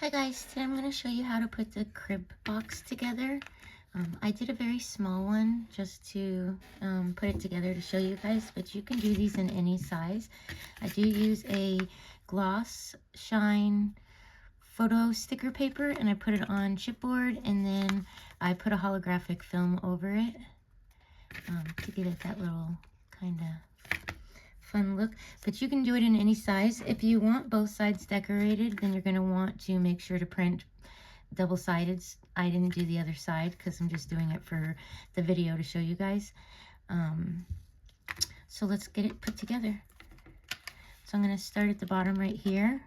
Hi guys, today I'm going to show you how to put the crib box together. I did a very small one just to put it together to show you guys, but you can do these in any size. I do use a gloss shine photo sticker paper and I put it on chipboard, and then I put a holographic film over it to give it that little kind of fun look. But you can do it in any size. If you want both sides decorated, then you're going to want to make sure to print double-sided. I didn't do the other side because I'm just doing it for the video to show you guys. So let's get it put together. So I'm going to start at the bottom right here.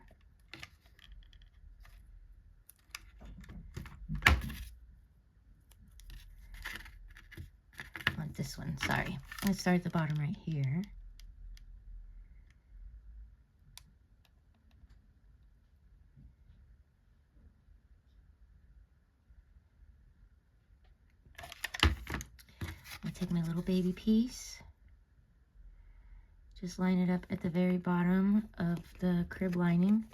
On this one, sorry. Let's start at the bottom right here. I take my little baby piece, just line it up at the very bottom of the crib lining.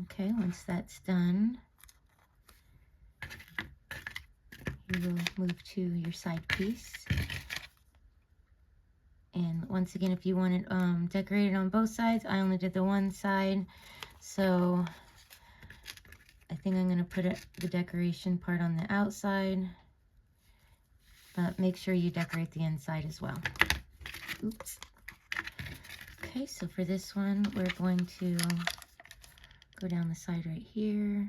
Okay, once that's done, you will move to your side piece. And once again, if you want it decorated on both sides, I only did the one side, so I think I'm going to put the decoration part on the outside, but make sure you decorate the inside as well. Oops. Okay, so for this one, we're going to go down the side right here.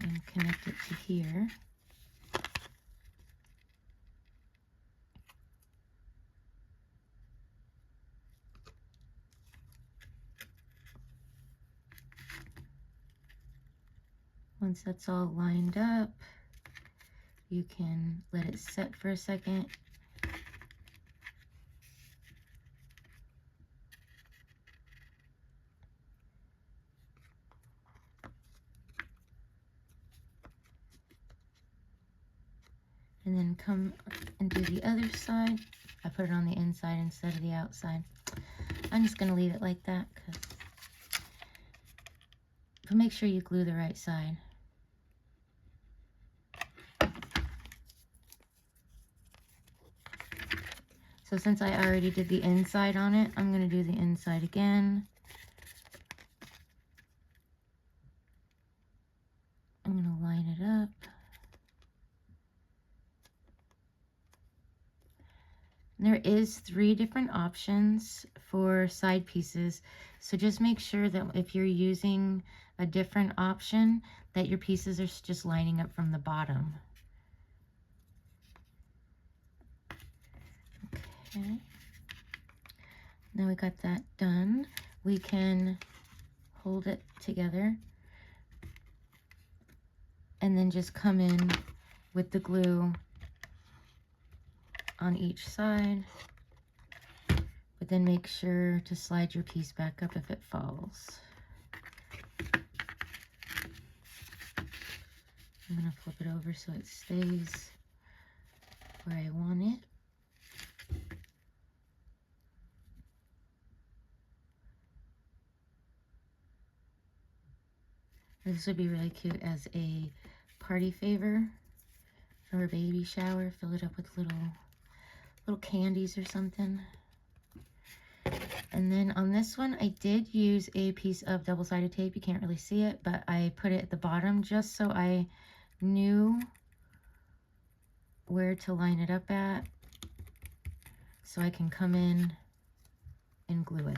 And connect it to here. Once that's all lined up, you can let it set for a second. And then come and do the other side. I put it on the inside instead of the outside. I'm just going to leave it like that, but make sure you glue the right side. So since I already did the inside on it, I'm going to do the inside again. I'm going to line it up. There is 3 different options for side pieces, so just make sure that if you're using a different option, that your pieces are just lining up from the bottom. Okay, now we got that done. We can hold it together and then just come in with the glue on each side, but then make sure to slide your piece back up if it falls. I'm going to flip it over so it stays where I want it. This would be really cute as a party favor for a baby shower. Fill it up with little candies or something. And then on this one, I did use a piece of double-sided tape. You can't really see it, but I put it at the bottom just so I knew where to line it up at, so I can come in and glue it.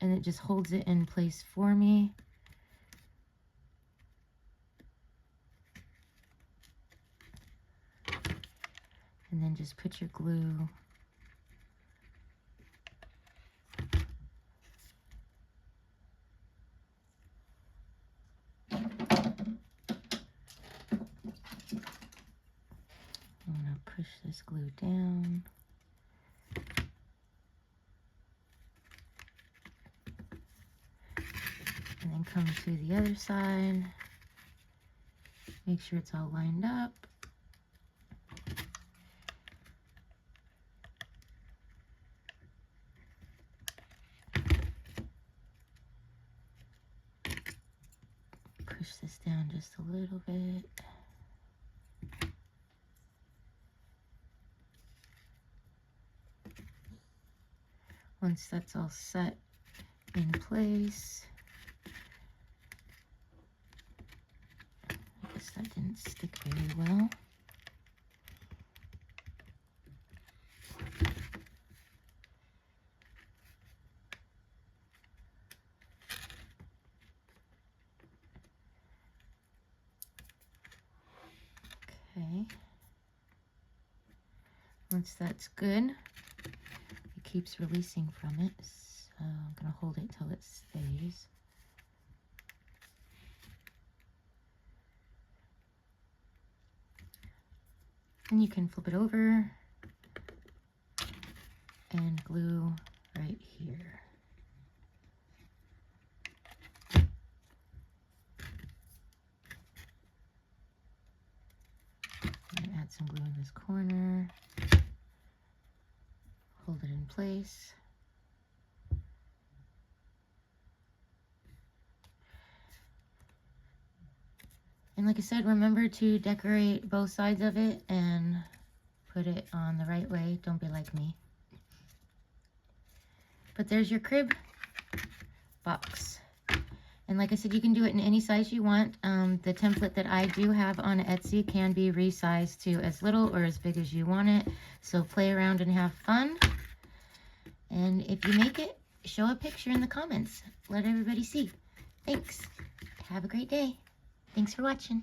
And it just holds it in place for me. And then just put your glue I'm going to push this glue down. come to the other side. Make sure it's all lined up. Push this down just a little bit. Once that's all set in place, I guess that didn't stick very well. Okay. Once that's good, it keeps releasing from it. So I'm going to hold it till it stays. And you can flip it over and glue right here. I'm going to add some glue in this corner. Hold it in place. And like I said, remember to decorate both sides of it and put it on the right way. Don't be like me. But there's your crib box. And like I said, you can do it in any size you want. The template that I do have on Etsy can be resized to as little or as big as you want it. So play around and have fun. And if you make it, show a picture in the comments. Let everybody see. Thanks. Have a great day. Thanks for watching.